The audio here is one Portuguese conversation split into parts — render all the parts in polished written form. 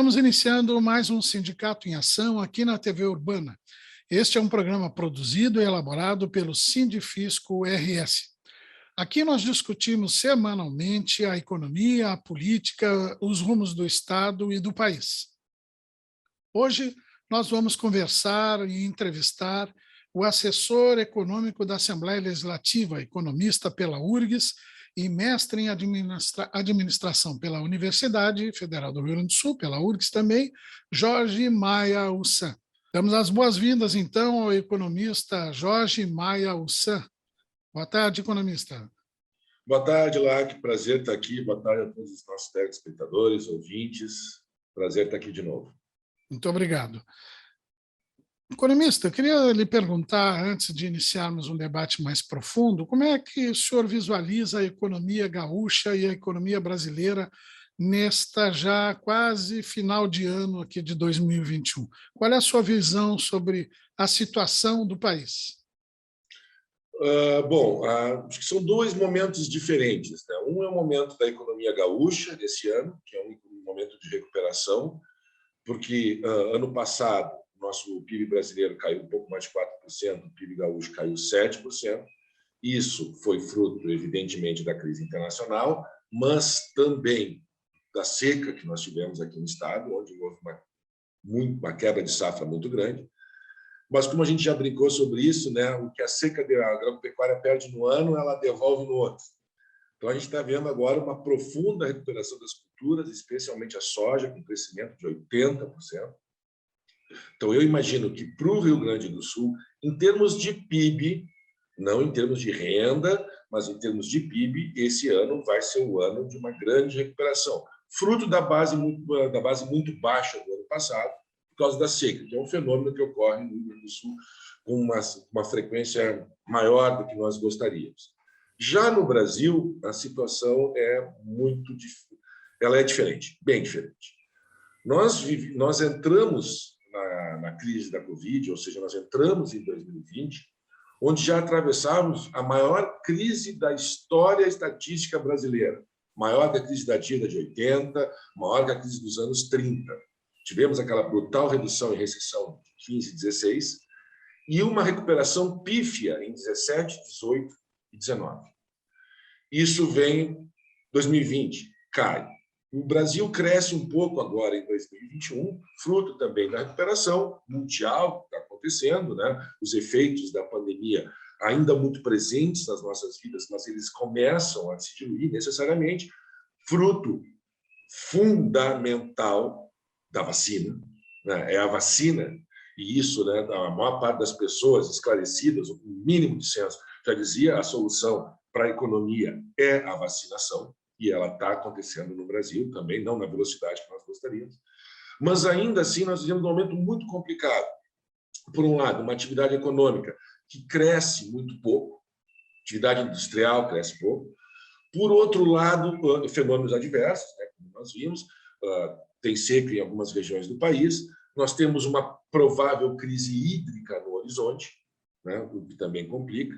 Estamos iniciando mais um Sindicato em Ação aqui na TV Urbana. Este é um programa produzido e elaborado pelo Sindifisco RS. Aqui nós discutimos semanalmente a economia, a política, os rumos do Estado e do país. Hoje nós vamos conversar e entrevistar o assessor econômico da Assembleia Legislativa, economista pela URGS e mestre em administração pela Universidade Federal do Rio Grande do Sul, pela URGS também, Jorge Maia Ussan. Damos as boas-vindas, então, ao economista Jorge Maia Ussan. Boa tarde, economista. Boa tarde, Lac. Prazer estar aqui. Boa tarde a todos os nossos telespectadores, ouvintes. Prazer estar aqui de novo. Muito obrigado. Economista, eu queria lhe perguntar, antes de iniciarmos um debate mais profundo, como é que o senhor visualiza a economia gaúcha e a economia brasileira nesta já quase final de ano aqui de 2021? Qual é a sua visão sobre a situação do país? Acho que são dois momentos diferentes, né? Um é o momento da economia gaúcha desse ano, que é um momento de recuperação, porque ano passado nosso PIB brasileiro caiu um pouco mais de 4%, o PIB gaúcho caiu 7%. Isso foi fruto, evidentemente, da crise internacional, mas também da seca que nós tivemos aqui no estado, onde houve uma quebra de safra muito grande. Mas, como a gente já brincou sobre isso, né, o que a seca da agropecuária perde no ano, ela devolve no outro. Então, a gente está vendo agora uma profunda recuperação das culturas, especialmente a soja, com crescimento de 80%. Então, eu imagino que para o Rio Grande do Sul, em termos de PIB, não em termos de renda, mas em termos de PIB, esse ano vai ser o ano de uma grande recuperação, fruto da base muito baixa do ano passado, por causa da seca, que é um fenômeno que ocorre no Rio Grande do Sul com uma frequência maior do que nós gostaríamos. Já no Brasil, a situação ela é diferente, bem diferente. Nós entramos na crise da Covid, ou seja, nós entramos em 2020, onde já atravessamos a maior crise da história estatística brasileira, maior que a crise da década de 80, maior que a crise dos anos 30. Tivemos aquela brutal redução e recessão de 15 e 16, e uma recuperação pífia em 17, 18 e 19. Isso vem 2020, cai. O Brasil cresce um pouco agora em 2021, fruto também da recuperação mundial que está acontecendo, né? Os efeitos da pandemia ainda muito presentes nas nossas vidas, mas eles começam a se diluir necessariamente, fruto fundamental da vacina, né? É a vacina, e isso, né, a maior parte das pessoas esclarecidas, o mínimo de senso, já dizia, a solução para a economia é a vacinação, e ela está acontecendo no Brasil também, não na velocidade que nós gostaríamos. Mas, ainda assim, nós vivemos um momento muito complicado. Por um lado, uma atividade econômica que cresce muito pouco, atividade industrial cresce pouco. Por outro lado, fenômenos adversos, né, como nós vimos, tem seca em algumas regiões do país, nós temos uma provável crise hídrica no horizonte, né, o que também complica,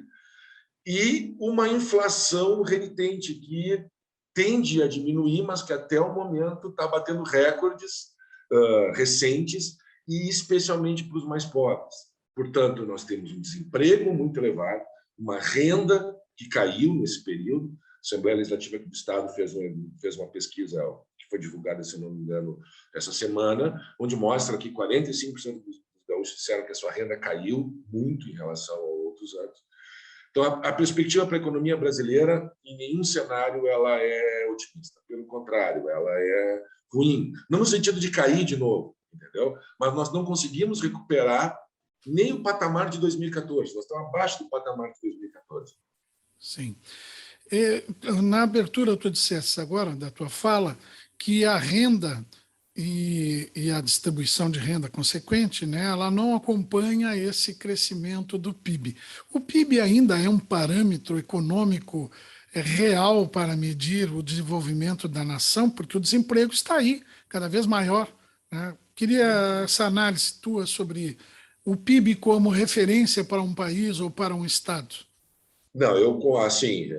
e uma inflação renitente que tende a diminuir, mas que até o momento está batendo recordes recentes, e especialmente para os mais pobres. Portanto, nós temos um desemprego muito elevado, uma renda que caiu nesse período. A Assembleia Legislativa aqui do Estado fez uma pesquisa que foi divulgada, se não me engano, essa semana, onde mostra que 45% dos gaúchos disseram que a sua renda caiu muito em relação a outros anos. Então, a perspectiva para a economia brasileira, em nenhum cenário, ela é otimista. Pelo contrário, ela é ruim. Não no sentido de cair de novo, entendeu? Mas nós não conseguimos recuperar nem o patamar de 2014. Nós estamos abaixo do patamar de 2014. Sim. Na abertura, tu disseste agora, da tua fala, que a renda e a distribuição de renda consequente, né, ela não acompanha esse crescimento do PIB. O PIB ainda é um parâmetro econômico real para medir o desenvolvimento da nação, porque o desemprego está aí, cada vez maior, né? Queria essa análise tua sobre o PIB como referência para um país ou para um estado. Não, assim,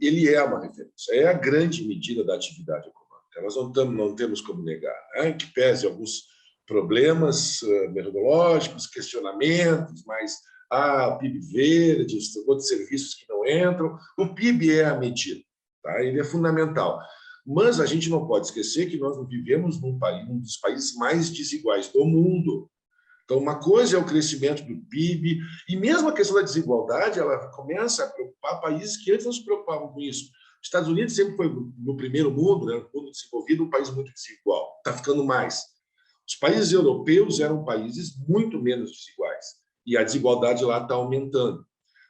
ele é uma referência, é a grande medida da atividade econômica. Nós não temos como negar, né? Que pese alguns problemas metodológicos, questionamentos, mas o PIB verde, os outros serviços que não entram, o PIB é a medida, tá? Ele é fundamental. Mas a gente não pode esquecer que nós vivemos um dos países mais desiguais do mundo. Então, uma coisa é o crescimento do PIB, e mesmo a questão da desigualdade, ela começa a preocupar países que antes não se preocupavam com isso. Os Estados Unidos sempre foi, no primeiro mundo, né, no mundo desenvolvido, um país muito desigual. Está ficando mais. Os países europeus eram países muito menos desiguais, e a desigualdade lá está aumentando.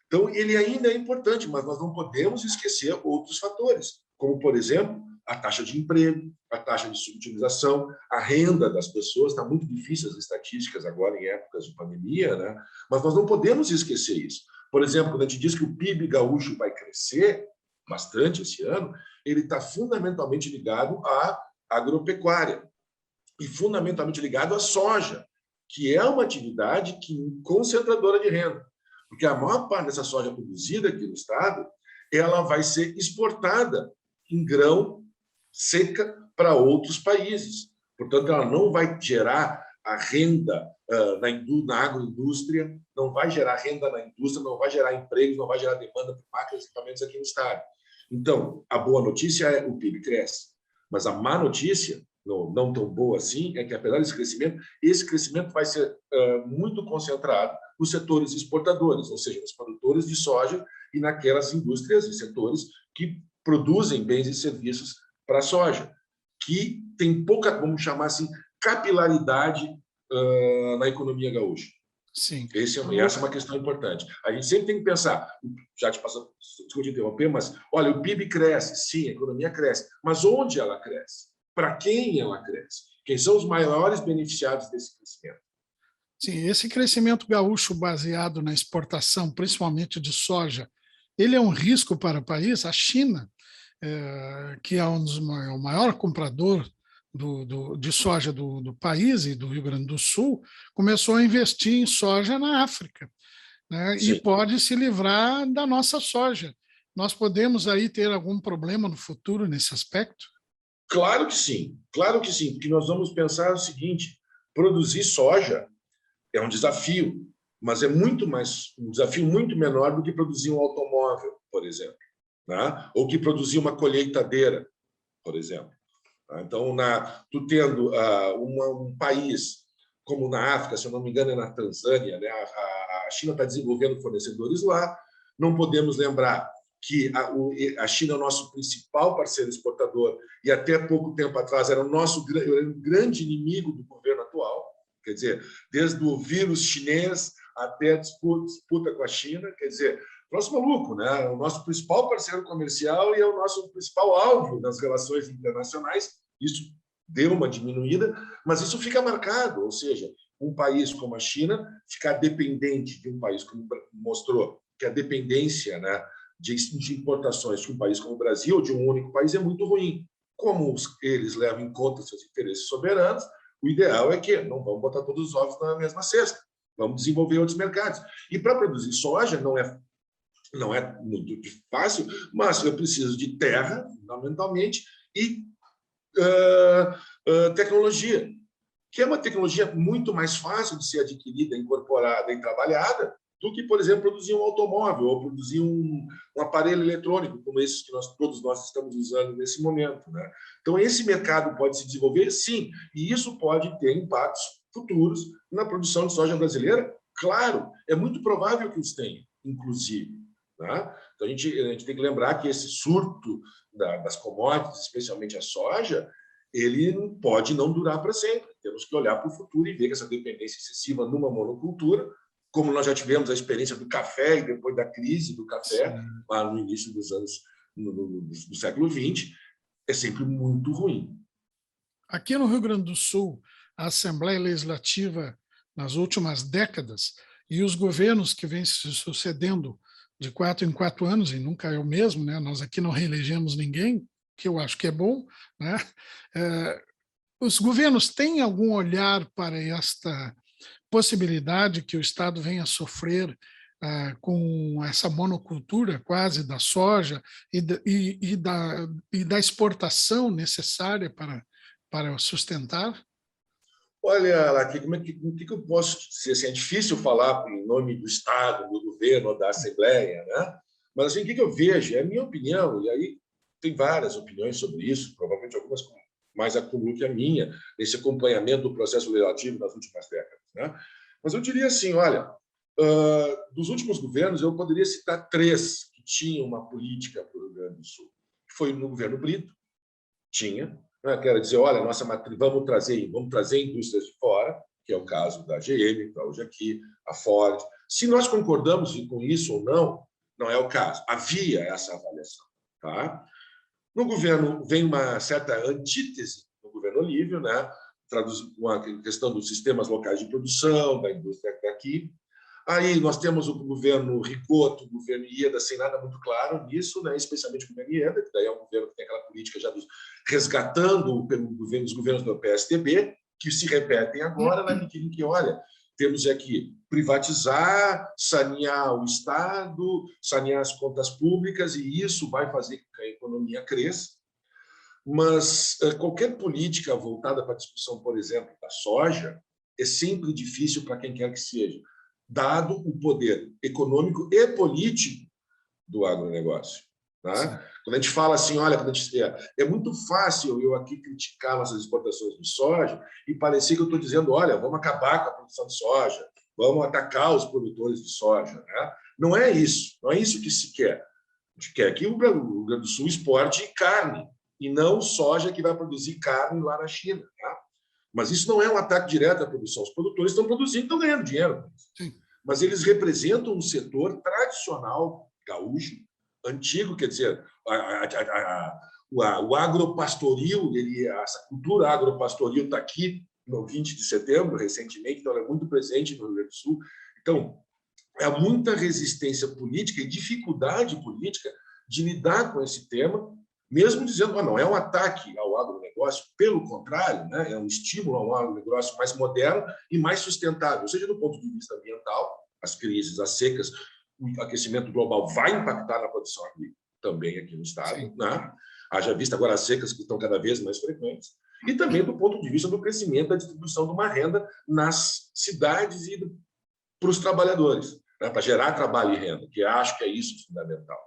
Então, ele ainda é importante, mas nós não podemos esquecer outros fatores, como, por exemplo, a taxa de emprego, a taxa de subutilização, a renda das pessoas. Está muito difícil as estatísticas agora em épocas de pandemia, né? Mas nós não podemos esquecer isso. Por exemplo, quando a gente diz que o PIB gaúcho vai crescer bastante esse ano, ele está fundamentalmente ligado à agropecuária e fundamentalmente ligado à soja, que é uma atividade concentradora de renda, porque a maior parte dessa soja produzida aqui no estado, ela vai ser exportada em grão seca para outros países. Portanto, ela não vai gerar a renda na agroindústria, não vai gerar renda na indústria, não vai gerar empregos, não vai gerar demanda por máquinas e equipamentos aqui no estado. Então, a boa notícia é que o PIB cresce, mas a má notícia, não tão boa assim, é que, apesar desse crescimento, esse crescimento vai ser muito concentrado nos setores exportadores, ou seja, nos produtores de soja e naquelas indústrias e setores que produzem bens e serviços para a soja, que tem pouca, vamos chamar assim, capilaridade na economia gaúcha. Sim. Essa é uma questão importante. A gente sempre tem que pensar, já te passando, desculpe interromper, mas, olha, o PIB cresce, sim, a economia cresce, mas onde ela cresce? Para quem ela cresce? Quem são os maiores beneficiados desse crescimento? Sim, esse crescimento gaúcho baseado na exportação, principalmente de soja, ele é um risco para o país. A China, que é o maior comprador de soja do país e do Rio Grande do Sul, começou a investir em soja na África, né? E pode se livrar da nossa soja. Nós podemos aí ter algum problema no futuro nesse aspecto? Claro que sim, porque nós vamos pensar o seguinte: produzir soja é um desafio, mas é um desafio muito menor do que produzir um automóvel, por exemplo, né? Ou que produzir uma colheitadeira, por exemplo. Então, tu tendo um país como na África, se eu não me engano é na Tanzânia, né? A China está desenvolvendo fornecedores lá. Não podemos lembrar que a China é o nosso principal parceiro exportador e até pouco tempo atrás era o nosso grande inimigo do governo atual. Quer dizer, desde o vírus chinês até a disputa com a China, quer dizer, troço maluco, né? O nosso principal parceiro comercial e é o nosso principal alvo nas relações internacionais. Isso deu uma diminuída, mas isso fica marcado, ou seja, um país como a China ficar dependente de um país, como mostrou, que a dependência, né, de importações de um país como o Brasil, de um único país, é muito ruim. Como eles levam em conta seus interesses soberanos, o ideal é que não vamos botar todos os ovos na mesma cesta, vamos desenvolver outros mercados. E para produzir soja não é muito fácil, mas eu preciso de terra, fundamentalmente, e tecnologia, que é uma tecnologia muito mais fácil de ser adquirida, incorporada e trabalhada do que, por exemplo, produzir um automóvel ou produzir um aparelho eletrônico, como esses que todos nós estamos usando nesse momento, né? Então, esse mercado pode se desenvolver, sim, e isso pode ter impactos futuros na produção de soja brasileira. Claro, é muito provável que os tenha, inclusive. Né? Então, a gente tem que lembrar que esse surto das commodities, especialmente a soja, ele pode não durar para sempre. Temos que olhar para o futuro e ver que essa dependência excessiva numa monocultura, como nós já tivemos a experiência do café e depois da crise do café, sim, lá no início dos anos do século XX, é sempre muito ruim. Aqui no Rio Grande do Sul, a Assembleia Legislativa, nas últimas décadas, e os governos que vêm se sucedendo de 4 em 4 anos, e nunca é o mesmo, né? Nós aqui não reelegemos ninguém, que eu acho que é bom, né? Os governos têm algum olhar para esta possibilidade que o Estado venha a sofrer com essa monocultura quase da soja e da exportação necessária para sustentar? Olha, Laqui, o que eu posso te dizer? Assim, é difícil falar em nome do Estado, do governo ou da Assembleia, né? Mas assim, o que eu vejo, é a minha opinião, e aí tem várias opiniões sobre isso, provavelmente algumas mais acumulam que a minha, nesse acompanhamento do processo legislativo nas últimas décadas, né? Mas eu diria assim, olha, dos últimos governos, eu poderia citar 3 que tinham uma política para o Rio Grande do Sul. Foi no governo Brito, tinha, né? Quero dizer, olha, nossa matriz, vamos trazer indústrias de fora, que é o caso da GM, que está hoje aqui, a Ford. Se nós concordamos com isso ou não, não é o caso. Havia essa avaliação. Tá? No governo, vem uma certa antítese no governo Olívio, né? Traduz uma questão dos sistemas locais de produção, da indústria aqui. Aí nós temos o governo Ricoto, o governo Ieda, sem nada muito claro nisso, né? Especialmente o governo Ieda, que daí é um governo que tem aquela política já resgatando os governos do PSDB, que se repetem agora, na medida em que, olha, temos que privatizar, sanear o Estado, sanear as contas públicas, e isso vai fazer com que a economia cresça. Mas qualquer política voltada para a discussão, por exemplo, da soja, é sempre difícil para quem quer que seja, dado o poder econômico e político do agronegócio. Tá? Quando a gente fala assim, olha, é muito fácil eu aqui criticar nossas exportações de soja e parecer que eu estou dizendo, olha, vamos acabar com a produção de soja, vamos atacar os produtores de soja. Né? Não é isso que se quer. A gente quer que o Rio Grande do Sul exporte carne, e não soja que vai produzir carne lá na China. Tá? Mas isso não é um ataque direto à produção. Os produtores estão produzindo, estão ganhando dinheiro. Sim. Mas eles representam um setor tradicional gaúcho, antigo, quer dizer, o agropastoril, essa cultura agropastoril está aqui no 20 de setembro, recentemente, então ela é muito presente no Rio Grande do Sul. Então, há muita resistência política e dificuldade política de lidar com esse tema, mesmo dizendo que não é um ataque ao agronegócio, pelo contrário, né, é um estímulo ao agronegócio mais moderno e mais sustentável, ou seja, do ponto de vista ambiental, as crises, as secas, o aquecimento global vai impactar na produção agrícola também aqui no estado, né? Haja vista agora as secas que estão cada vez mais frequentes, e também do ponto de vista do crescimento da distribuição de uma renda nas cidades e para os trabalhadores, né? Para gerar trabalho e renda, que acho que é isso fundamental.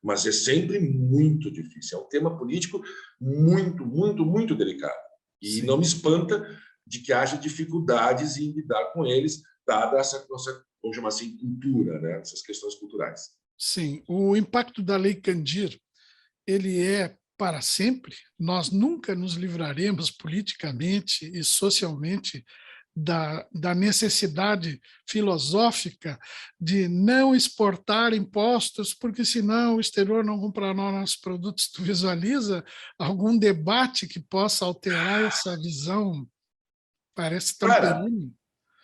Mas é sempre muito difícil, é um tema político muito, muito, muito delicado. E não me espanta de que haja dificuldades em lidar com eles, dada essa nossa, vamos chamar assim, cultura, né? Essas questões culturais. Sim, o impacto da Lei Candir, ele é para sempre. Nós nunca nos livraremos politicamente e socialmente da necessidade filosófica de não exportar impostos, porque senão o exterior não comprará nossos produtos. Tu visualiza algum debate que possa alterar essa visão? Parece tão perene.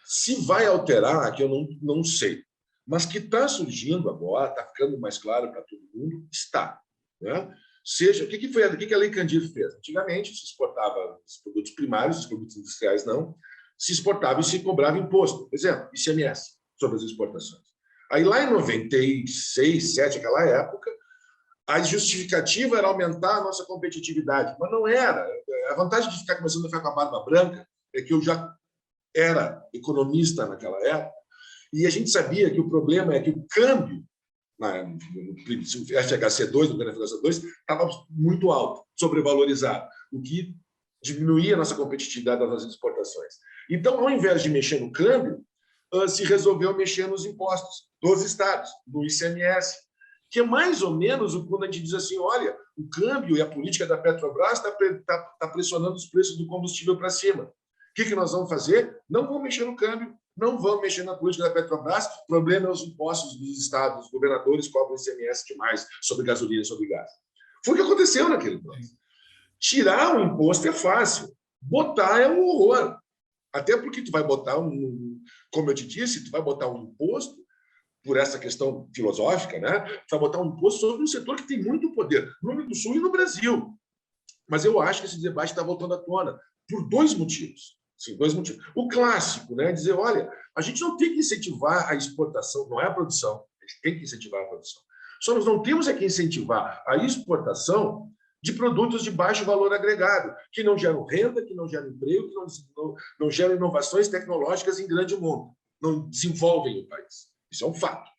Se vai alterar, que eu não sei, mas que está surgindo agora, está ficando mais claro para todo mundo, está. Né? Seja, o que a Lei Candir fez? Antigamente se exportava os produtos primários, os produtos industriais não, se exportava e se cobrava imposto, por exemplo, ICMS, sobre as exportações. Aí lá em 96, 97, aquela época, a justificativa era aumentar a nossa competitividade, mas não era. A vantagem de ficar começando a ficar com a barba branca é que eu já era economista naquela época, e a gente sabia que o problema é que o câmbio, no FHC2, no FHC2, estava muito alto, sobrevalorizado, o que diminuía a nossa competitividade das nossas exportações. Então, ao invés de mexer no câmbio, se resolveu mexer nos impostos dos estados, no ICMS, que é mais ou menos quando a gente diz assim, olha, o câmbio e a política da Petrobras está pressionando os preços do combustível para cima. O que nós vamos fazer? Não vamos mexer no câmbio, não vamos mexer na política da Petrobras, o problema é os impostos dos estados, os governadores cobram ICMS demais sobre gasolina e sobre gás. Foi o que aconteceu naquele momento. Tirar o imposto é fácil, botar é um horror. Até porque tu vai botar como eu te disse, tu vai botar um imposto por essa questão filosófica, né? Tu vai botar um imposto sobre um setor que tem muito poder no Rio Grande do Sul e no Brasil. Mas eu acho que esse debate está voltando à tona por 2 motivos. Sim, dois motivos. O clássico, né, dizer, olha, a gente não tem que incentivar a exportação, não é a produção, a gente tem que incentivar a produção. Só nós não temos é que incentivar a exportação de produtos de baixo valor agregado, que não geram renda, que não geram emprego, que não geram inovações tecnológicas em grande mundo, não desenvolvem o país. Isso é um fato.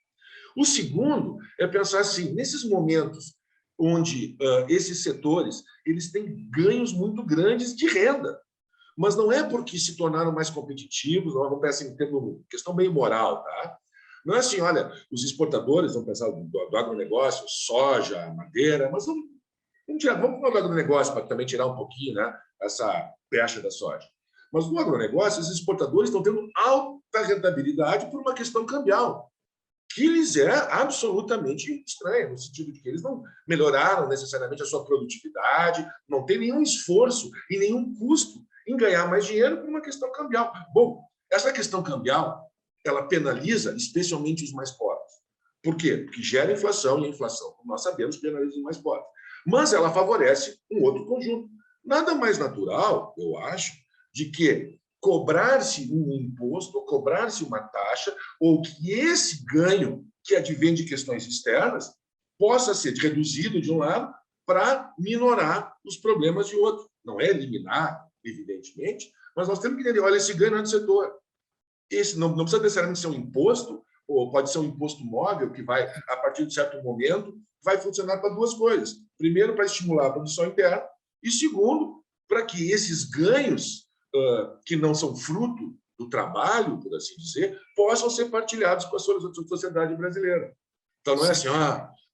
O segundo é pensar assim, nesses momentos onde esses setores eles têm ganhos muito grandes de renda, mas não é porque se tornaram mais competitivos, não vamos pensar em termos, questão bem moral, tá? Não é assim, olha, os exportadores vão pensar do agronegócio, soja, madeira, mas vamos falar do agronegócio para também tirar um pouquinho, né, essa pecha da soja. Mas no agronegócio, os exportadores estão tendo alta rentabilidade por uma questão cambial, que lhes é absolutamente estranha, no sentido de que eles não melhoraram necessariamente a sua produtividade, não tem nenhum esforço e nenhum custo em ganhar mais dinheiro por uma questão cambial. Bom, essa questão cambial, ela penaliza especialmente os mais pobres. Por quê? Porque gera inflação, e a inflação, como nós sabemos, penaliza os mais pobres. Mas ela favorece um outro conjunto. Nada mais natural, eu acho, de que cobrar-se um imposto, ou cobrar-se uma taxa, ou que esse ganho que advém de questões externas possa ser reduzido de um lado para minorar os problemas de outro. Não é eliminar, evidentemente, mas nós temos que entender, olha, esse ganho é do setor. Esse não precisa necessariamente ser um imposto, ou pode ser um imposto móvel, que vai, a partir de certo momento, vai funcionar para duas coisas. Primeiro, para estimular a produção interna, e segundo, para que esses ganhos, que não são fruto do trabalho, por assim dizer, possam ser partilhados com a sociedade brasileira. Então, não é assim,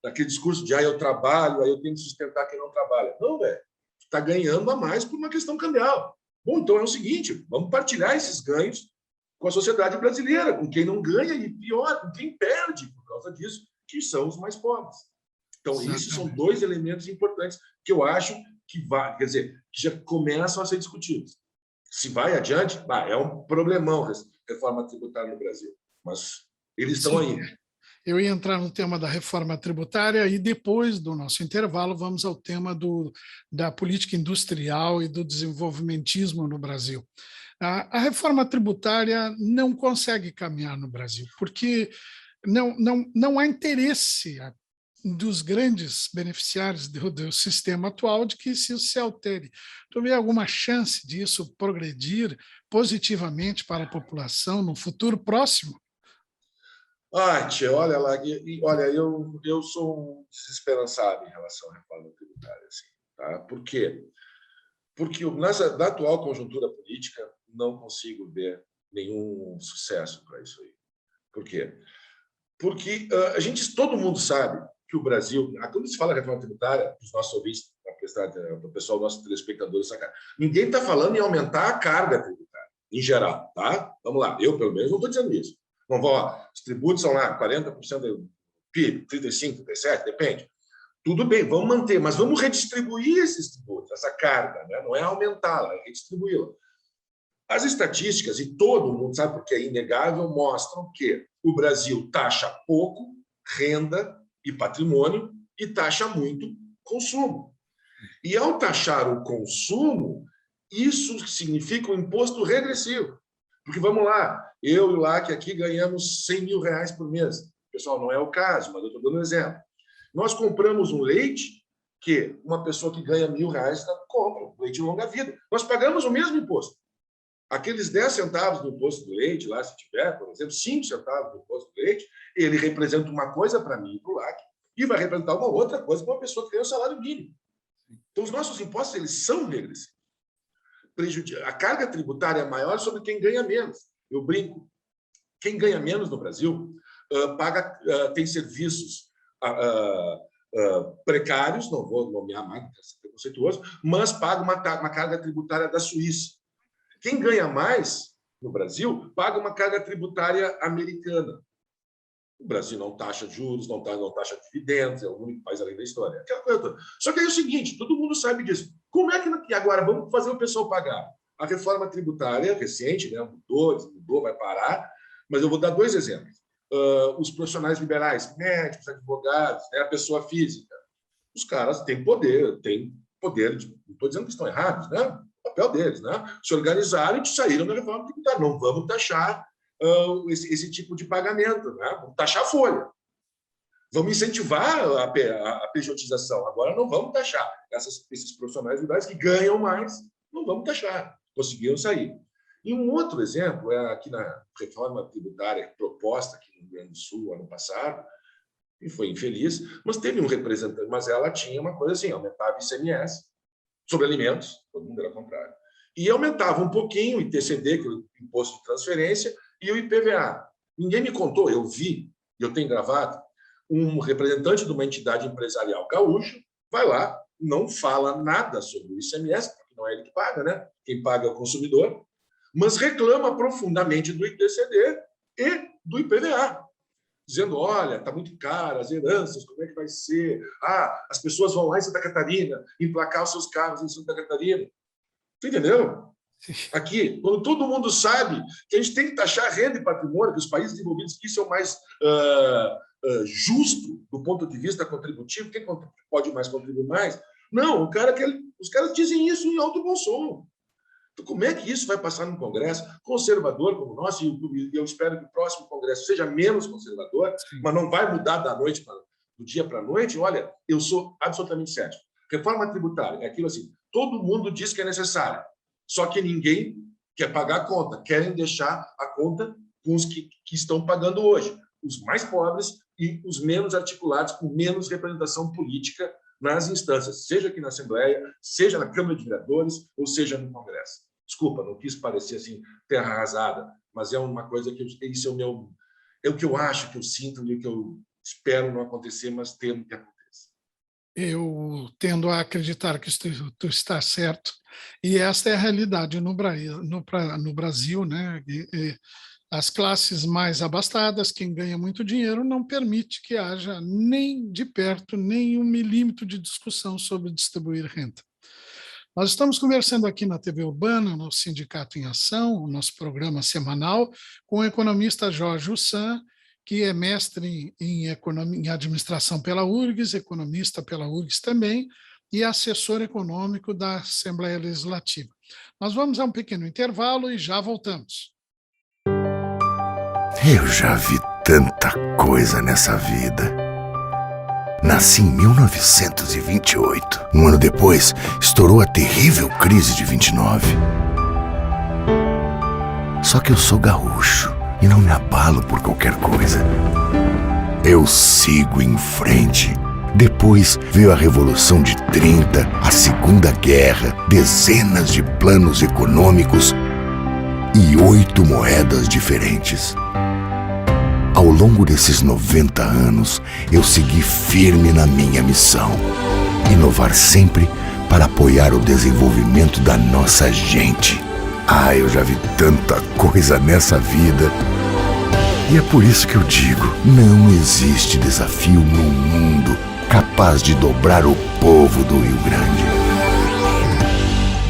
daquele discurso de eu trabalho, aí eu tenho que sustentar quem não trabalha. Não, velho. Está ganhando a mais por uma questão cambial. Bom, então é o seguinte, vamos partilhar esses ganhos com a sociedade brasileira, com quem não ganha e, pior, com quem perde por causa disso, que são os mais pobres. Então, exatamente. Esses são dois elementos importantes que eu acho que quer dizer, que já começam a ser discutidos. Se vai adiante, é um problemão a reforma tributária no Brasil, mas eles estão aí. Eu ia entrar no tema da reforma tributária e depois do nosso intervalo vamos ao tema da política industrial e do desenvolvimentismo no Brasil. A reforma tributária não consegue caminhar no Brasil, porque não há interesse dos grandes beneficiários do sistema atual de que isso se altere. Tu vê alguma chance disso progredir positivamente para a população no futuro próximo? Tia, olha lá, olha, eu sou um desesperançado em relação à reforma tributária. Assim, tá? Por quê? Porque da atual conjuntura política não consigo ver nenhum sucesso para isso aí. Por quê? Porque todo mundo sabe que o Brasil, quando se fala reforma tributária, os nossos ouvintes, para o pessoal, nossos telespectadores, ninguém está falando em aumentar a carga tributária, em geral, tá? Vamos lá, eu, pelo menos, não estou dizendo isso. Não vou, os tributos são lá 40% do PIB, 35%, 37%, depende. Tudo bem, vamos manter, mas vamos redistribuir esses tributos, essa carga, né? Não é aumentá-la, é redistribuí-la. As estatísticas, e todo mundo sabe porque é inegável, mostram que o Brasil taxa pouco renda e patrimônio e taxa muito consumo. E, ao taxar o consumo, isso significa um imposto regressivo. Porque, vamos lá, eu e o LAC aqui ganhamos R$100 mil por mês. Pessoal, não é o caso, mas eu estou dando um exemplo. Nós compramos um leite que uma pessoa que ganha R$1.000 compra, um leite de longa vida. Nós pagamos o mesmo imposto. Aqueles 10 centavos do imposto do leite, lá se tiver, por exemplo, 5 centavos do imposto do leite, ele representa uma coisa para mim e para o LAC, e vai representar uma outra coisa para uma pessoa que tem o salário mínimo. Então, os nossos impostos, eles são regressivos. A carga tributária é maior sobre quem ganha menos. Eu brinco. Quem ganha menos no Brasil tem serviços precários, não vou nomear mais, porque é preconceituoso, mas paga uma carga tributária da Suíça. Quem ganha mais no Brasil paga uma carga tributária americana. O Brasil não taxa juros, não taxa dividendos, é o único país além da história. Aquela coisa toda. Só que é o seguinte, todo mundo sabe disso. Como é que agora vamos fazer o pessoal pagar? A reforma tributária recente, né, mudou, vai parar, mas eu vou dar 2 exemplos. Os profissionais liberais, médicos, advogados, né, a pessoa física, os caras têm poder, não estou dizendo que estão errados, né? papel deles, né? Se organizaram e saíram da reforma tributária. Não vamos taxar esse tipo de pagamento, né? Vamos taxar a folha. Vamos incentivar a pejotização. Agora não vamos taxar. Esses profissionais liberais que ganham mais, não vamos taxar. Conseguiram sair. E um outro exemplo é aqui na reforma tributária proposta aqui no Rio Grande do Sul, ano passado, e foi infeliz, mas teve um representante, mas ela tinha uma coisa assim, aumentava o ICMS sobre alimentos, todo mundo era contrário, e aumentava um pouquinho o ITCD, que é o Imposto de Transferência, e o IPVA. Ninguém me contou, eu vi, eu tenho gravado, um representante de uma entidade empresarial gaúcha vai lá, não fala nada sobre o ICMS, porque não é ele que paga, né? Quem paga é o consumidor, mas reclama profundamente do ITCD e do IPVA, dizendo, olha, está muito caro, as heranças, como é que vai ser? As pessoas vão lá em Santa Catarina emplacar os seus carros em Santa Catarina. Tu entendeu? Aqui, quando todo mundo sabe que a gente tem que taxar renda e patrimônio, que os países desenvolvidos que isso é o mais justo do ponto de vista contributivo, quem pode mais contribuir mais? Não, os caras dizem isso em alto bom som. Então, como é que isso vai passar no Congresso conservador como o nosso? E eu espero que o próximo Congresso seja menos conservador, mas não vai mudar do dia para a noite. Olha, eu sou absolutamente cético. Reforma tributária é aquilo assim, todo mundo diz que é necessário, só que ninguém quer pagar a conta, querem deixar a conta com os que estão pagando hoje, os mais pobres e os menos articulados, com menos representação política nas instâncias, seja aqui na Assembleia, seja na Câmara de Vereadores, ou seja no Congresso. Desculpa, não quis parecer assim terra arrasada, mas é uma coisa que isso é o que eu acho, que eu sinto e o que eu espero não acontecer, mas temo que aconteça. Eu tendo a acreditar que tu está certo, e esta é a realidade no Brasil, né? As classes mais abastadas, quem ganha muito dinheiro, não permite que haja nem de perto, nem 1 milímetro de discussão sobre distribuir renda. Nós estamos conversando aqui na TV Urbana, no Sindicato em Ação, o nosso programa semanal, com o economista Jorge Ussan, que é mestre em administração pela URGS, economista pela URGS também, e assessor econômico da Assembleia Legislativa. Nós vamos a um pequeno intervalo e já voltamos. Eu já vi tanta coisa nessa vida. Nasci em 1928. Um ano depois, estourou a terrível crise de 29. Só que eu sou gaúcho e não me abalo por qualquer coisa. Eu sigo em frente. Depois veio a Revolução de 30, a Segunda Guerra, dezenas de planos econômicos e 8 moedas diferentes. Ao longo desses 90 anos, eu segui firme na minha missão. Inovar sempre para apoiar o desenvolvimento da nossa gente. Eu já vi tanta coisa nessa vida. E é por isso que eu digo, não existe desafio no mundo capaz de dobrar o povo do Rio Grande.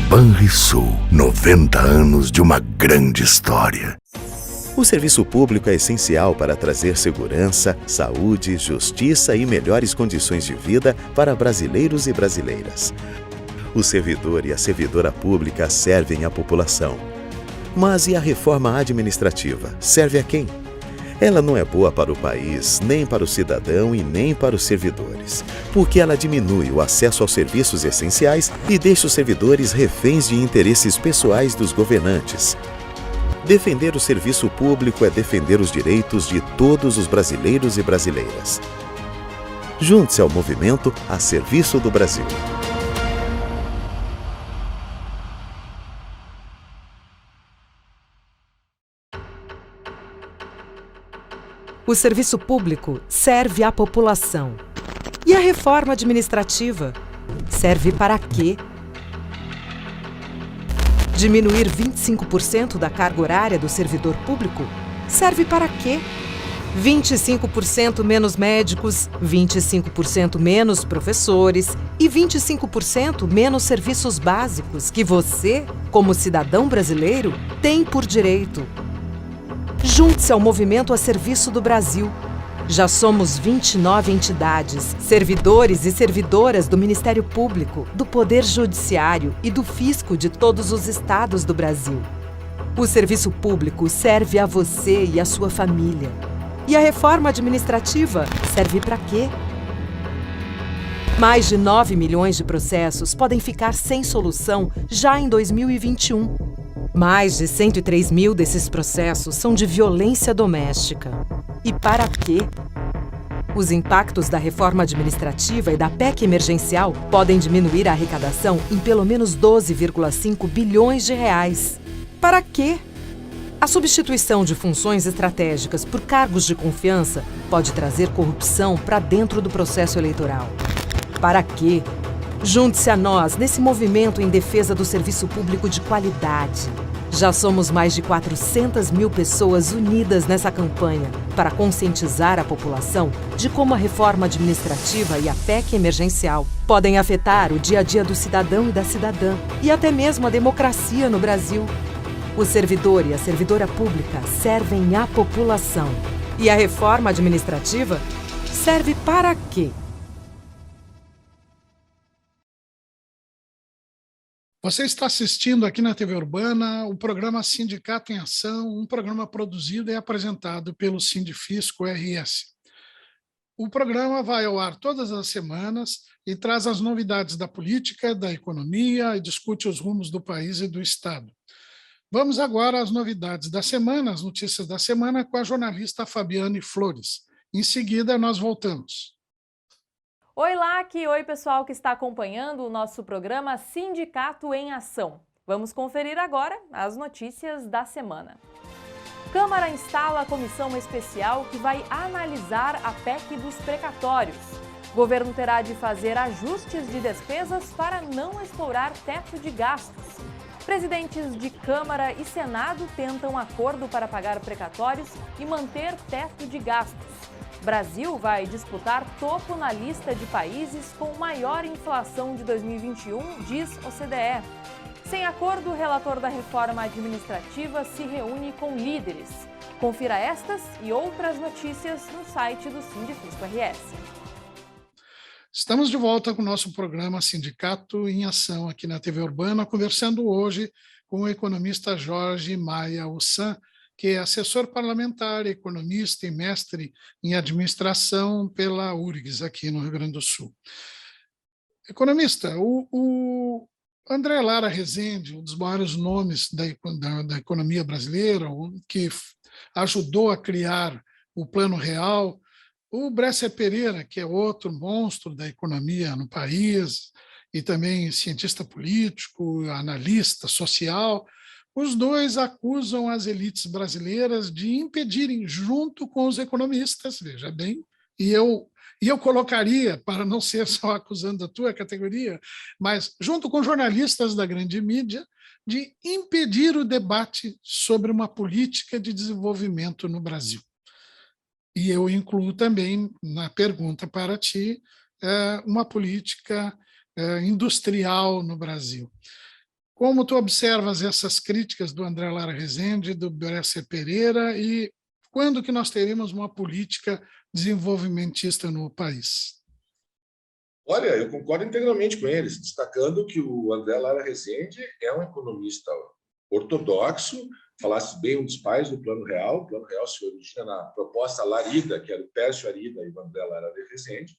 Banrisul, 90 anos de uma grande história. O serviço público é essencial para trazer segurança, saúde, justiça e melhores condições de vida para brasileiros e brasileiras. O servidor e a servidora pública servem à população. Mas e a reforma administrativa? Serve a quem? Ela não é boa para o país, nem para o cidadão e nem para os servidores, porque ela diminui o acesso aos serviços essenciais e deixa os servidores reféns de interesses pessoais dos governantes. Defender o serviço público é defender os direitos de todos os brasileiros e brasileiras. Junte-se ao movimento a serviço do Brasil. O serviço público serve à população. E a reforma administrativa serve para quê? Diminuir 25% da carga horária do servidor público serve para quê? 25% menos médicos, 25% menos professores e 25% menos serviços básicos que você, como cidadão brasileiro, tem por direito. Junte-se ao movimento a serviço do Brasil Já somos 29 entidades, servidores e servidoras do Ministério Público, do Poder Judiciário e do Fisco de todos os estados do Brasil. O serviço público serve a você e a sua família. E a reforma administrativa serve para quê? Mais de 9 milhões de processos podem ficar sem solução já em 2021. Mais de 103 mil desses processos são de violência doméstica. E para quê? Os impactos da reforma administrativa e da PEC emergencial podem diminuir a arrecadação em pelo menos 12,5 bilhões de reais. Para quê? A substituição de funções estratégicas por cargos de confiança pode trazer corrupção para dentro do processo eleitoral. Para quê? Junte-se a nós nesse movimento em defesa do serviço público de qualidade. Já somos mais de 400 mil pessoas unidas nessa campanha para conscientizar a população de como a reforma administrativa e a PEC emergencial podem afetar o dia a dia do cidadão e da cidadã e até mesmo a democracia no Brasil. O servidor e a servidora pública servem à população. E a reforma administrativa serve para quê? Você está assistindo aqui na TV Urbana o programa Sindicato em Ação, um programa produzido e apresentado pelo Sindifisco RS. O programa vai ao ar todas as semanas e traz as novidades da política, da economia e discute os rumos do país e do Estado. Vamos agora às novidades da semana, as notícias da semana, com a jornalista Fabiane Flores. Em seguida, nós voltamos. Oi, Lac! Oi, pessoal que está acompanhando o nosso programa Sindicato em Ação. Vamos conferir agora as notícias da semana. Câmara instala a comissão especial que vai analisar a PEC dos precatórios. Governo terá de fazer ajustes de despesas para não explorar teto de gastos. Presidentes de Câmara e Senado tentam acordo para pagar precatórios e manter teto de gastos. Brasil vai disputar topo na lista de países com maior inflação de 2021, diz OCDE. Sem acordo, o relator da reforma administrativa se reúne com líderes. Confira estas e outras notícias no site do Sindifisco RS. Estamos de volta com o nosso programa Sindicato em Ação aqui na TV Urbana, conversando hoje com o economista Jorge Maia Ussan, que é assessor parlamentar, economista e mestre em administração pela URGS, aqui no Rio Grande do Sul. Economista, o André Lara Rezende, um dos maiores nomes da economia brasileira, que ajudou a criar o Plano Real, o Bresser Pereira, que é outro monstro da economia no país, e também cientista político, analista social, os dois acusam as elites brasileiras de impedirem, junto com os economistas, veja bem, e eu colocaria, para não ser só acusando a tua categoria, mas junto com jornalistas da grande mídia, de impedir o debate sobre uma política de desenvolvimento no Brasil. E eu incluo também na pergunta para ti uma política industrial no Brasil. Como tu observas essas críticas do André Lara Rezende, do Bresser Pereira, e quando que nós teremos uma política desenvolvimentista no país? Olha, eu concordo integralmente com eles, destacando que o André Lara Rezende é um economista ortodoxo, falasse bem um dos pais do Plano Real. O Plano Real se origina na proposta Larida, que era o Pércio Arida e o André Lara Rezende.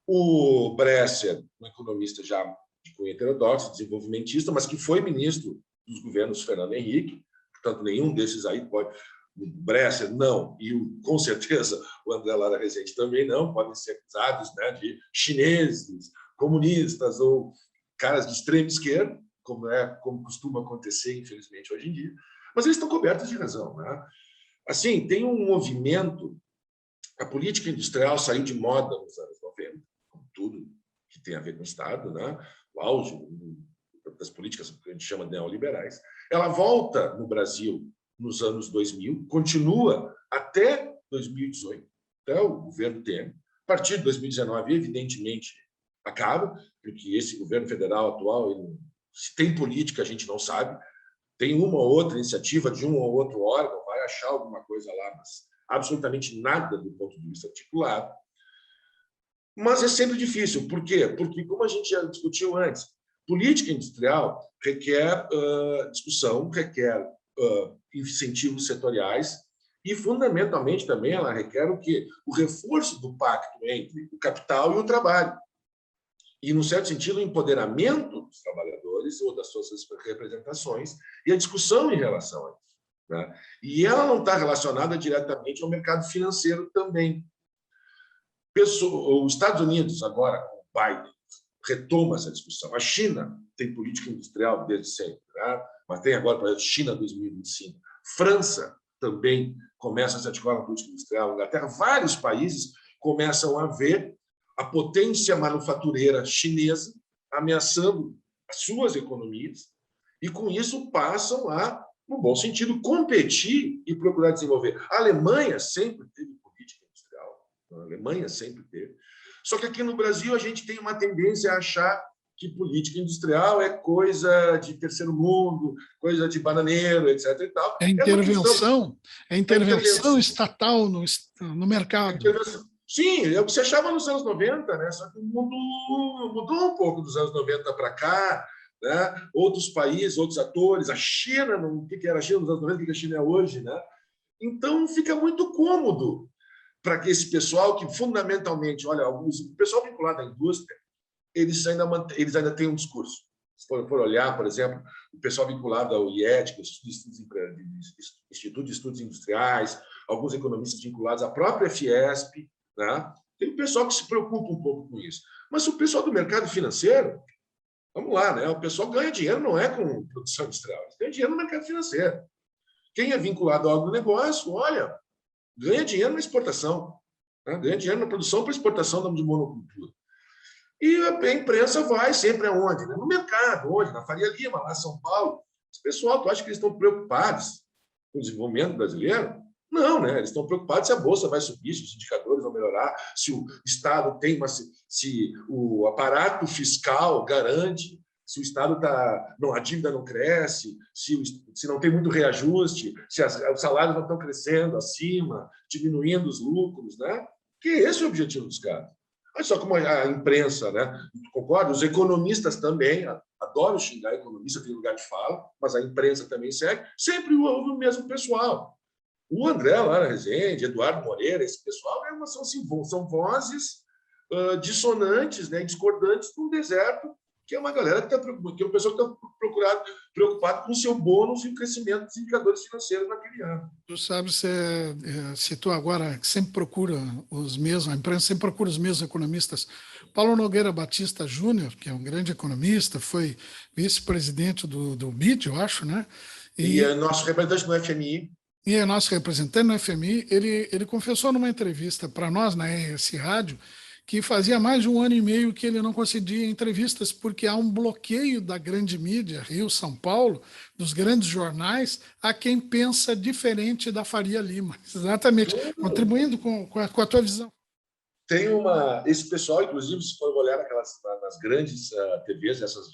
O Bresser, um economista já de cunho heterodoxo, desenvolvimentista, mas que foi ministro dos governos Fernando Henrique, portanto, nenhum desses aí pode... O Bresser, não, e com certeza o André Lara Rezende também não, podem ser acusados, né, de chineses, comunistas ou caras de extrema esquerda, como costuma acontecer, infelizmente, hoje em dia, mas eles estão cobertos de razão. Né? Assim, tem um movimento, a política industrial saiu de moda nos anos 90, como tudo que tem a ver com o Estado, né? O auge das políticas que a gente chama de neoliberais. Ela volta no Brasil nos anos 2000, continua até 2018, até o governo Temer. A partir de 2019, evidentemente, acaba, porque esse governo federal atual, se tem política, a gente não sabe, tem uma ou outra iniciativa de um ou outro órgão, vai achar alguma coisa lá, mas absolutamente nada do ponto de vista articulado. Mas é sempre difícil. Por quê? Porque, como a gente já discutiu antes, política industrial requer discussão, requer incentivos setoriais e, fundamentalmente, também ela requer o quê? O reforço do pacto entre o capital e o trabalho. E, num certo sentido, o empoderamento dos trabalhadores ou das suas representações e a discussão em relação a isso, né? E ela não está relacionada diretamente ao mercado financeiro também. Os Estados Unidos, agora, com o Biden, retoma essa discussão. A China tem política industrial desde sempre, né? Mas tem agora para a China 2025. França também começa a se articular na política industrial. Inglaterra, vários países começam a ver a potência manufatureira chinesa ameaçando as suas economias e, com isso, passam a, no bom sentido, competir e procurar desenvolver. A Alemanha sempre teve política industrial. A Alemanha sempre teve. Só que aqui no Brasil a gente tem uma tendência a achar que política industrial é coisa de terceiro mundo, coisa de bananeiro, etc. E tal. É intervenção estatal no mercado. Sim, é o que se achava nos anos 90, né? Só que o mundo mudou um pouco dos anos 90 para cá, né? Outros países, outros atores, a China, o que era a China nos anos 90, o que a China é hoje, né? Então fica muito cômodo para que esse pessoal, que fundamentalmente, olha, o pessoal vinculado à indústria, eles ainda têm um discurso. Se for olhar, por exemplo, o pessoal vinculado ao IED, que é o Instituto de Estudos Industriais, alguns economistas vinculados à própria Fiesp, né? Tem um pessoal que se preocupa um pouco com isso. Mas o pessoal do mercado financeiro, vamos lá, né? O pessoal ganha dinheiro não é com produção industrial, eles ganham dinheiro no mercado financeiro. Quem é vinculado ao agronegócio, olha, ganha dinheiro na exportação, né? Ganha dinheiro na produção para exportação de monocultura. E a imprensa vai sempre aonde? Né? No mercado, onde? Na Faria Lima, lá em São Paulo. Esse pessoal, tu acha que eles estão preocupados com o desenvolvimento brasileiro? Não, né? Eles estão preocupados se a Bolsa vai subir, se os indicadores vão melhorar, se o Estado tem se o aparato fiscal garante, se o Estado a dívida não cresce, se não tem muito reajuste, se os salários não estão crescendo acima, diminuindo os lucros, né? Que esse é o objetivo dos caras. Olha só como a imprensa, né? Concordo? Os economistas também, adoro xingar economista, tem lugar de fala, mas a imprensa também segue, sempre ouve o mesmo pessoal. O André Lara Rezende, Eduardo Moreira, esse pessoal são vozes dissonantes, né, discordantes no deserto, que é uma galera que é uma pessoa que está preocupada com o seu bônus e o crescimento dos indicadores financeiros naquele ano. Tu sabe, você citou agora que sempre procura a imprensa sempre procura os mesmos economistas. Paulo Nogueira Batista Júnior, que é um grande economista, foi vice-presidente do BID, eu acho, né? E é nosso representante no FMI. E é nosso representante no FMI, ele confessou numa entrevista para nós, na RS Rádio, que fazia mais de 1 ano e meio que ele não concedia entrevistas, porque há um bloqueio da grande mídia, Rio, São Paulo, dos grandes jornais, a quem pensa diferente da Faria Lima. Exatamente, contribuindo com a tua visão. Tem esse pessoal, inclusive, se for olhar nas grandes TVs, esses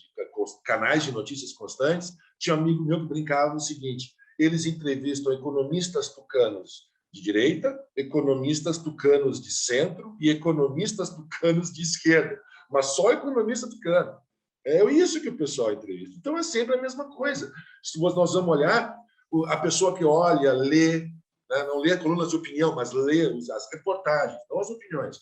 canais de notícias constantes, tinha um amigo meu que brincava o seguinte: eles entrevistam economistas tucanos de direita, economistas tucanos de centro e economistas tucanos de esquerda, mas só economista tucano. É isso que o pessoal entrevista. Então, é sempre a mesma coisa. Se nós vamos olhar, a pessoa que olha, lê, né, não lê colunas de opinião, mas lê as reportagens, não as opiniões.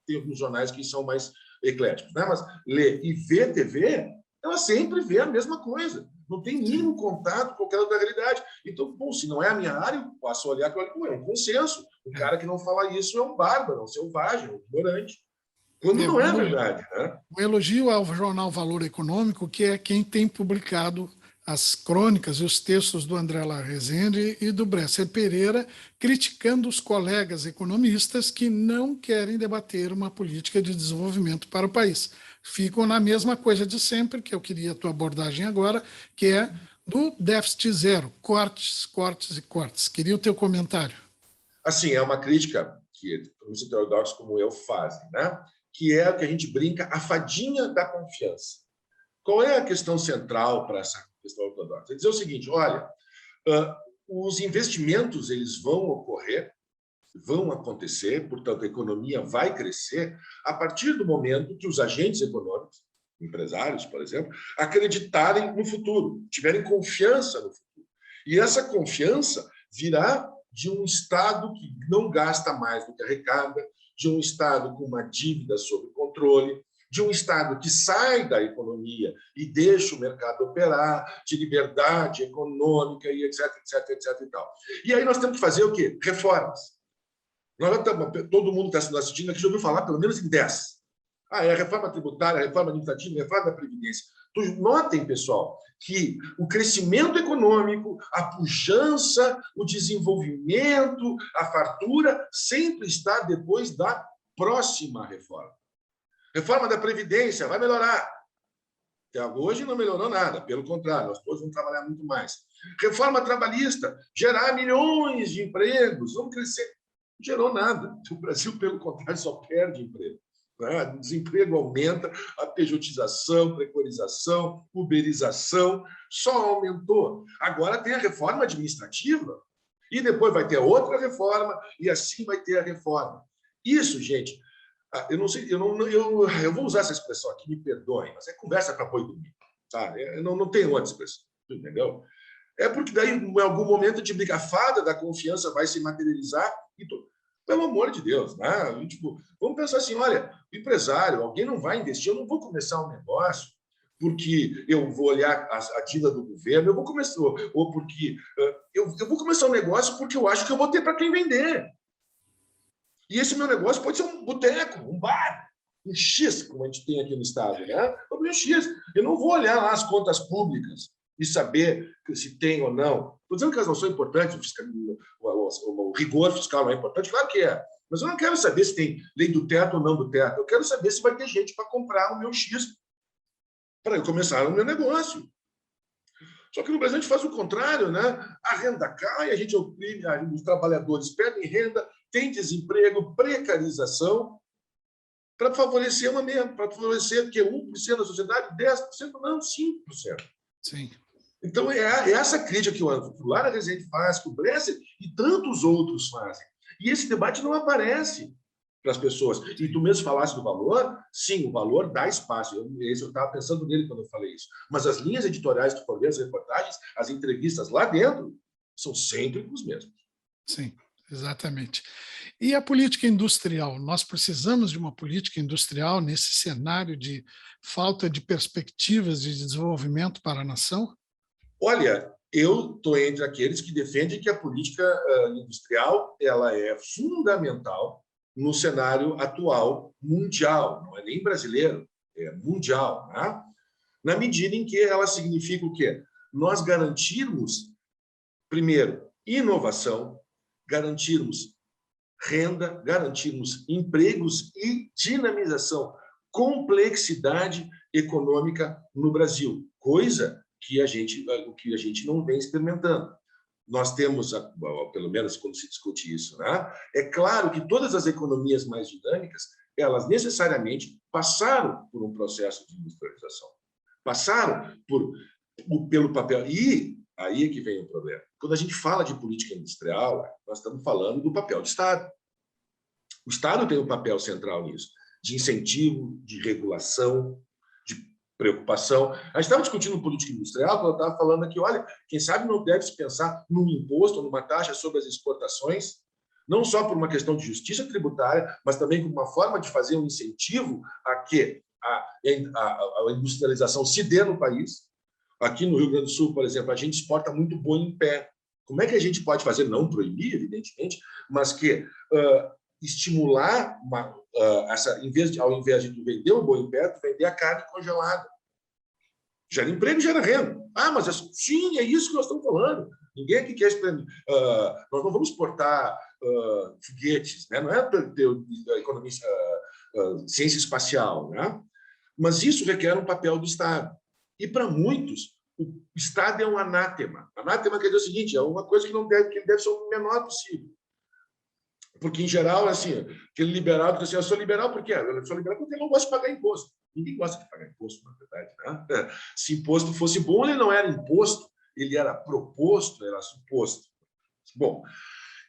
Tem alguns jornais que são mais ecléticos, né? Mas lê e vê TV, ela sempre vê a mesma coisa. Não tem mínimo contato com qualquer outra realidade. Então, bom, se não é a minha área, eu passo a olhar que é um consenso. O cara que não fala isso é um bárbaro, um selvagem, um ignorante. Quando não é verdade, né? Um elogio ao jornal Valor Econômico, que é quem tem publicado as crônicas e os textos do André Lara Rezende e do Bresser Pereira, criticando os colegas economistas que não querem debater uma política de desenvolvimento para o país. Ficam na mesma coisa de sempre, que eu queria a tua abordagem agora, que é do déficit zero, cortes, cortes e cortes. Queria o teu comentário. Assim, é uma crítica que economistas heterodoxos como eu fazem, né? Que é o que a gente brinca, a fadinha da confiança. Qual é a questão central para essa questão ortodoxa? É dizer o seguinte: olha, os investimentos eles vão ocorrer vão acontecer, portanto, a economia vai crescer a partir do momento que os agentes econômicos, empresários, por exemplo, acreditarem no futuro, tiverem confiança no futuro. E essa confiança virá de um Estado que não gasta mais do que arrecada, de um Estado com uma dívida sob controle, de um Estado que sai da economia e deixa o mercado operar, de liberdade econômica e etc, etc, etc e tal. E aí nós temos que fazer o quê? Reformas. Todo mundo que está assistindo aqui já ouviu falar pelo menos em 10. É a reforma tributária, a reforma administrativa, a reforma da Previdência. Notem, pessoal, que o crescimento econômico, a pujança, o desenvolvimento, a fartura sempre está depois da próxima reforma. Reforma da Previdência vai melhorar. Até hoje não melhorou nada, pelo contrário, nós todos vamos trabalhar muito mais. Reforma trabalhista, gerar milhões de empregos, vamos crescer. Não gerou nada. O Brasil, pelo contrário, só perde emprego. O desemprego aumenta, a pejotização, precarização, uberização, só aumentou. Agora tem a reforma administrativa, e depois vai ter outra reforma, e assim vai ter a reforma. Isso, gente, eu não sei, eu vou usar essa expressão aqui, me perdoem, mas é conversa para boi dormir, tá? Eu não tenho outra expressão, entendeu? É porque daí, em algum momento, a desbrigafada da confiança vai se materializar e tudo. Pelo amor de Deus, né? Vamos pensar assim, olha, o empresário, alguém não vai investir, eu não vou começar um negócio porque eu vou olhar a dívida do governo, eu vou começar, ou porque eu vou começar um negócio porque eu acho que eu vou ter para quem vender. E esse meu negócio pode ser um boteco, um bar, um X, como a gente tem aqui no estado, né? Um X. Eu não vou olhar lá as contas públicas e saber se tem ou não. Estou dizendo que elas não são importantes, o rigor fiscal não é importante, claro que é. Mas eu não quero saber se tem lei do teto ou não do teto. Eu quero saber se vai ter gente para comprar o meu X para eu começar o meu negócio. Só que no Brasil a gente faz o contrário, né? A renda cai, a gente oprime, os trabalhadores perdem renda, tem desemprego, precarização, para favorecer para favorecer que 1% da sociedade, 10%, não, 5%. Sim. Então, é essa crítica que o Lara Rezende faz, que o Bresser e tantos outros fazem. E esse debate não aparece para as pessoas. E tu mesmo falasse do valor, sim, o valor dá espaço. Eu estava pensando nele quando eu falei isso. Mas as linhas editoriais que tu for ver, as reportagens, as entrevistas lá dentro, são sempre os mesmos. Sim, exatamente. E a política industrial? Nós precisamos de uma política industrial nesse cenário de falta de perspectivas de desenvolvimento para a nação? Olha, eu estou entre aqueles que defendem que a política industrial ela é fundamental no cenário atual mundial, não é nem brasileiro, é mundial, né? Na medida em que ela significa o quê? Nós garantirmos, primeiro, inovação, garantirmos renda, garantirmos empregos e dinamização, complexidade econômica no Brasil, coisa que a gente não vem experimentando. Nós temos, pelo menos quando se discute isso, né? É claro que todas as economias mais dinâmicas, elas necessariamente passaram por um processo de industrialização, passaram pelo papel. E aí é que vem o problema. Quando a gente fala de política industrial, nós estamos falando do papel do Estado. O Estado tem um papel central nisso, de incentivo, de regulação, de preocupação. A gente estava discutindo política industrial, quando eu estava falando aqui, olha, quem sabe não deve se pensar num imposto, numa taxa sobre as exportações, não só por uma questão de justiça tributária, mas também como uma forma de fazer um incentivo a que a industrialização se dê no país. Aqui no Rio Grande do Sul, por exemplo, a gente exporta muito boi em pé. Como é que a gente pode fazer? Não proibir, evidentemente, mas que estimular, ao invés de tu vender o boi em pé, tu vender a carne congelada. Gera emprego, gera renda. Mas sim, é isso que nós estamos falando. Ninguém aqui quer... nós não vamos exportar foguetes, né? Não é para ter economia, ciência espacial, né? Mas isso requer um papel do Estado. E para muitos, o Estado é um anátema. Anátema quer dizer o seguinte, é uma coisa que ele deve ser o menor possível. Porque, em geral, assim, aquele liberal diz assim, eu sou liberal por quê? Eu sou liberal porque eu não gosto de pagar imposto. Ninguém gosta de pagar imposto, na verdade, né? Se imposto fosse bom, ele não era imposto, ele era proposto, era suposto. Bom,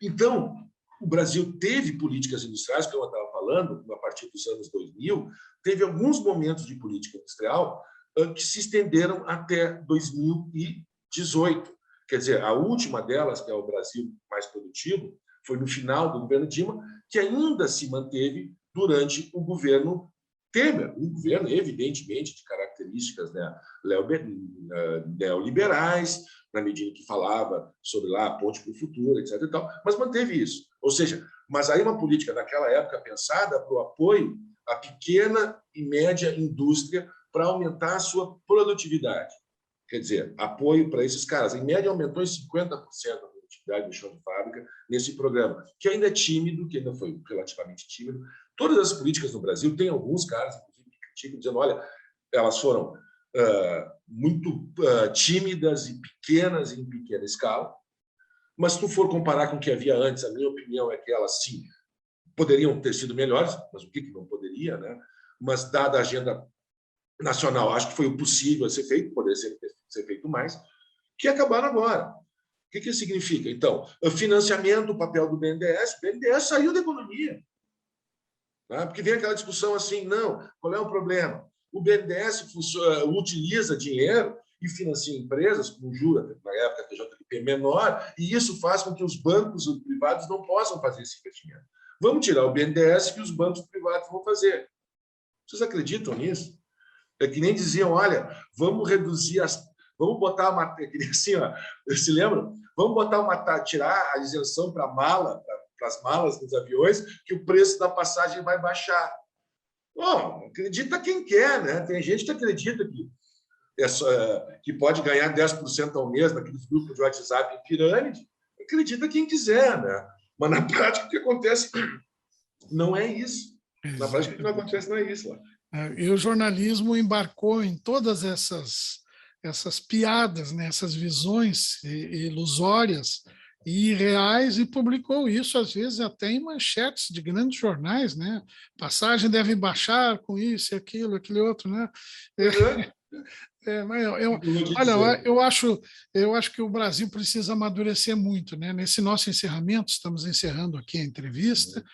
então, O Brasil teve políticas industriais, como eu estava falando, a partir dos anos 2000, teve alguns momentos de política industrial que se estenderam até 2018. Quer dizer, a última delas, que é o Brasil Mais Produtivo, foi no final do governo Dilma, que ainda se manteve durante o governo Temer, um governo, evidentemente, de características, né, neoliberais, na medida que falava sobre lá a ponte para o futuro, etc. e tal, mas manteve isso. Ou seja, mas aí uma política naquela época pensada para o apoio à pequena e média indústria para aumentar a sua produtividade. Quer dizer, apoio para esses caras. Em média, aumentou em 50% a produtividade do chão de fábrica nesse programa, que ainda é tímido, que ainda foi relativamente tímido. Todas as políticas no Brasil, tem alguns caras, inclusive, que criticam, dizendo, olha, elas foram muito tímidas e pequenas em pequena escala, mas se tu for comparar com o que havia antes, a minha opinião é que elas, sim, poderiam ter sido melhores, mas o que não poderia, né? Mas, dada a agenda nacional, acho que foi o possível a ser feito, poderia ser feito mais, que acabaram agora. O que isso significa? Então, o financiamento, o papel do BNDES, o BNDES saiu da economia. Tá? Porque vem aquela discussão assim, não, qual é o problema? O BNDES utiliza dinheiro e financia empresas com juros, na época, TJLP menor, e isso faz com que os bancos privados não possam fazer esse investimento. Vamos tirar o BNDES que os bancos privados vão fazer. Vocês acreditam nisso? É que nem diziam, olha, vamos reduzir vamos botar uma... Assim, ó, se lembram? Vamos botar tirar a isenção para as malas dos aviões, que o preço da passagem vai baixar. Bom, acredita quem quer, né? Tem gente que acredita que pode ganhar 10% ao mês naqueles grupos de WhatsApp em pirâmide. Acredita quem quiser, né? Mas na prática o que acontece não é isso. Na prática o que não acontece não é isso lá. E o jornalismo embarcou em todas essas piadas, né? Essas visões ilusórias e irreais e publicou isso, às vezes, até em manchetes de grandes jornais, né? Passagem deve baixar com isso e aquilo, aquele outro, né? Olha, eu acho que o Brasil precisa amadurecer muito, né? Nesse nosso encerramento, estamos encerrando aqui a entrevista.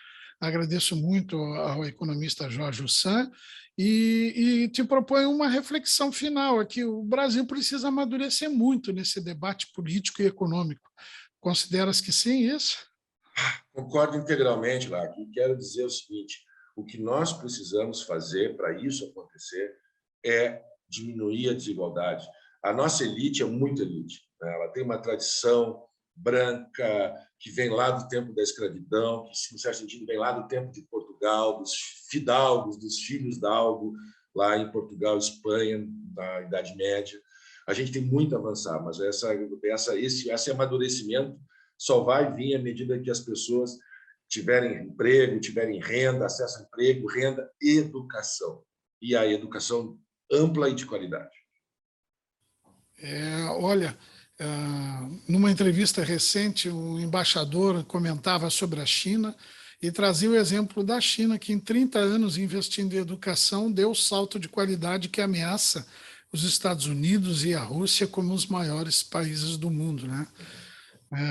Agradeço muito ao economista Jorge Ussan e te proponho uma reflexão final aqui. O Brasil precisa amadurecer muito nesse debate político e econômico. Consideras que sim, isso? Concordo integralmente, Lac. Quero dizer o seguinte, o que nós precisamos fazer para isso acontecer é diminuir a desigualdade. A nossa elite é muito elite, né? Ela tem uma tradição branca que vem lá do tempo da escravidão, que, em certo sentido, vem lá do tempo de Portugal, dos fidalgos, dos filhos d'algo, lá em Portugal, Espanha, na Idade Média. A gente tem muito a avançar, mas esse amadurecimento só vai vir à medida que as pessoas tiverem emprego, tiverem renda, acesso a emprego, renda e educação. E a educação ampla e de qualidade. Olha, numa entrevista recente, um embaixador comentava sobre a China e trazia o exemplo da China, que em 30 anos investindo em educação deu o salto de qualidade que ameaça os Estados Unidos e a Rússia como os maiores países do mundo, né?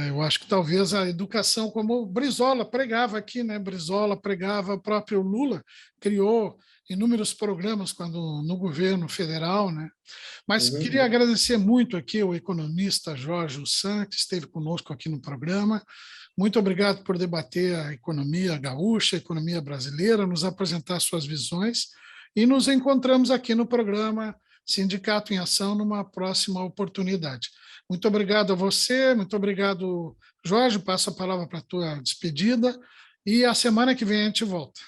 Eu acho que talvez a educação, como Brizola pregava aqui, né? Brizola pregava, o próprio Lula criou inúmeros programas no governo federal, né? Mas queria agradecer muito aqui ao economista Jorge Ussan, que esteve conosco aqui no programa. Muito obrigado por debater a economia gaúcha, a economia brasileira, nos apresentar suas visões e nos encontramos aqui no programa Sindicato em Ação numa próxima oportunidade. Muito obrigado a você, muito obrigado, Jorge. Passo a palavra para a tua despedida e a semana que vem a gente volta.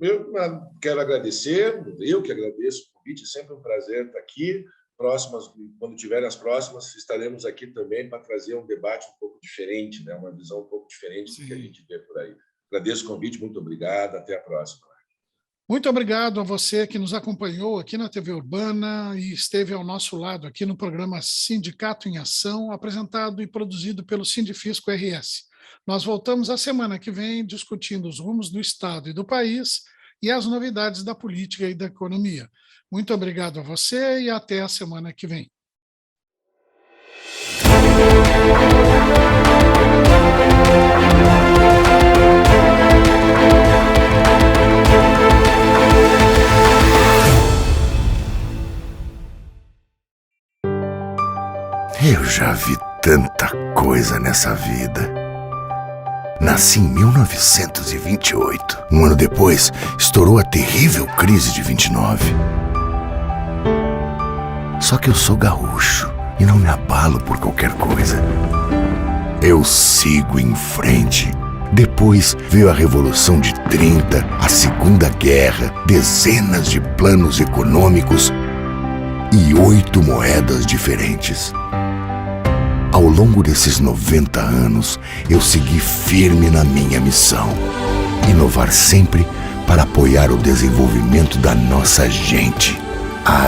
Eu quero agradecer, eu que agradeço o convite, é sempre um prazer estar aqui. Quando tiverem as próximas, estaremos aqui também para trazer um debate um pouco diferente, né? Uma visão um pouco diferente do que a gente vê por aí. Agradeço o convite, muito obrigado, até a próxima. Muito obrigado a você que nos acompanhou aqui na TV Urbana e esteve ao nosso lado aqui no programa Sindicato em Ação, apresentado e produzido pelo Sindifisco RS. Nós voltamos a semana que vem discutindo os rumos do Estado e do país e as novidades da política e da economia. Muito obrigado a você e até a semana que vem. já vi tanta coisa nessa vida. Nasci em 1928. Um ano depois, estourou a terrível crise de 29. Só que eu sou gaúcho e não me abalo por qualquer coisa. Eu sigo em frente. Depois veio a Revolução de 30, a Segunda Guerra, dezenas de planos econômicos e 8 moedas diferentes. Ao longo desses 90 anos, eu segui firme na minha missão. Inovar sempre para apoiar o desenvolvimento da nossa gente.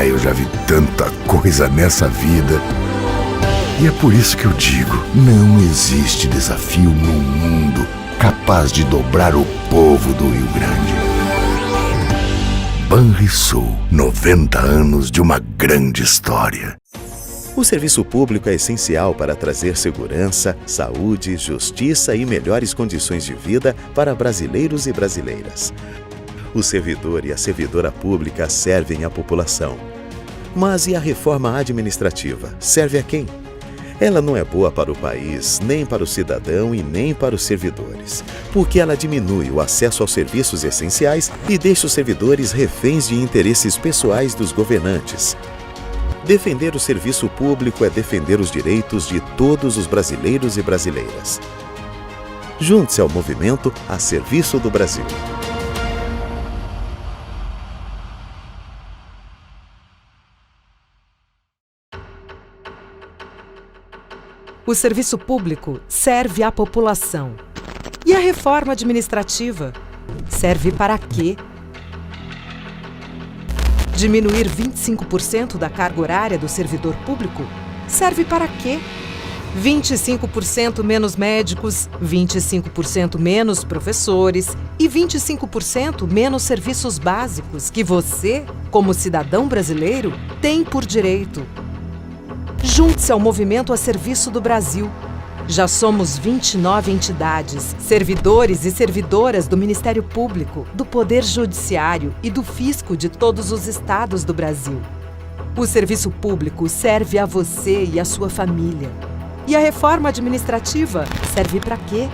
Eu já vi tanta coisa nessa vida. E é por isso que eu digo, não existe desafio no mundo capaz de dobrar o povo do Rio Grande. Banrisul, 90 anos de uma grande história. O serviço público é essencial para trazer segurança, saúde, justiça e melhores condições de vida para brasileiros e brasileiras. O servidor e a servidora pública servem à população. Mas e a reforma administrativa? Serve a quem? Ela não é boa para o país, nem para o cidadão e nem para os servidores, porque ela diminui o acesso aos serviços essenciais e deixa os servidores reféns de interesses pessoais dos governantes. Defender o serviço público é defender os direitos de todos os brasileiros e brasileiras. Junte-se ao movimento a serviço do Brasil. O serviço público serve à população. E a reforma administrativa serve para quê? Diminuir 25% da carga horária do servidor público serve para quê? 25% menos médicos, 25% menos professores e 25% menos serviços básicos que você, como cidadão brasileiro, tem por direito. Junte-se ao movimento a serviço do Brasil. Já somos 29 entidades, servidores e servidoras do Ministério Público, do Poder Judiciário e do Fisco de todos os estados do Brasil. O serviço público serve a você e a sua família. E a reforma administrativa serve para quê?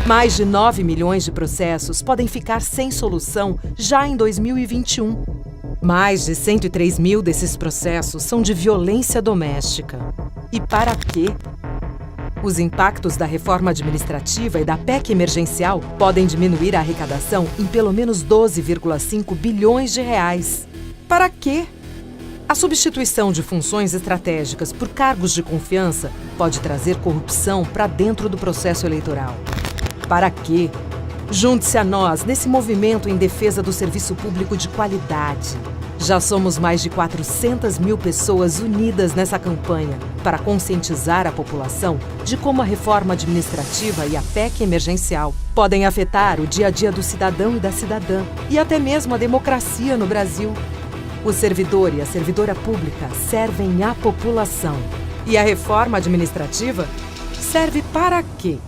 Mais de 9 milhões de processos podem ficar sem solução já em 2021. Mais de 103 mil desses processos são de violência doméstica. E para quê? Os impactos da reforma administrativa e da PEC emergencial podem diminuir a arrecadação em pelo menos 12,5 bilhões de reais. Para quê? A substituição de funções estratégicas por cargos de confiança pode trazer corrupção para dentro do processo eleitoral. Para quê? Junte-se a nós nesse movimento em defesa do serviço público de qualidade. Já somos mais de 400 mil pessoas unidas nessa campanha para conscientizar a população de como a reforma administrativa e a PEC emergencial podem afetar o dia a dia do cidadão e da cidadã e até mesmo a democracia no Brasil. O servidor e a servidora pública servem à população. E a reforma administrativa serve para quê?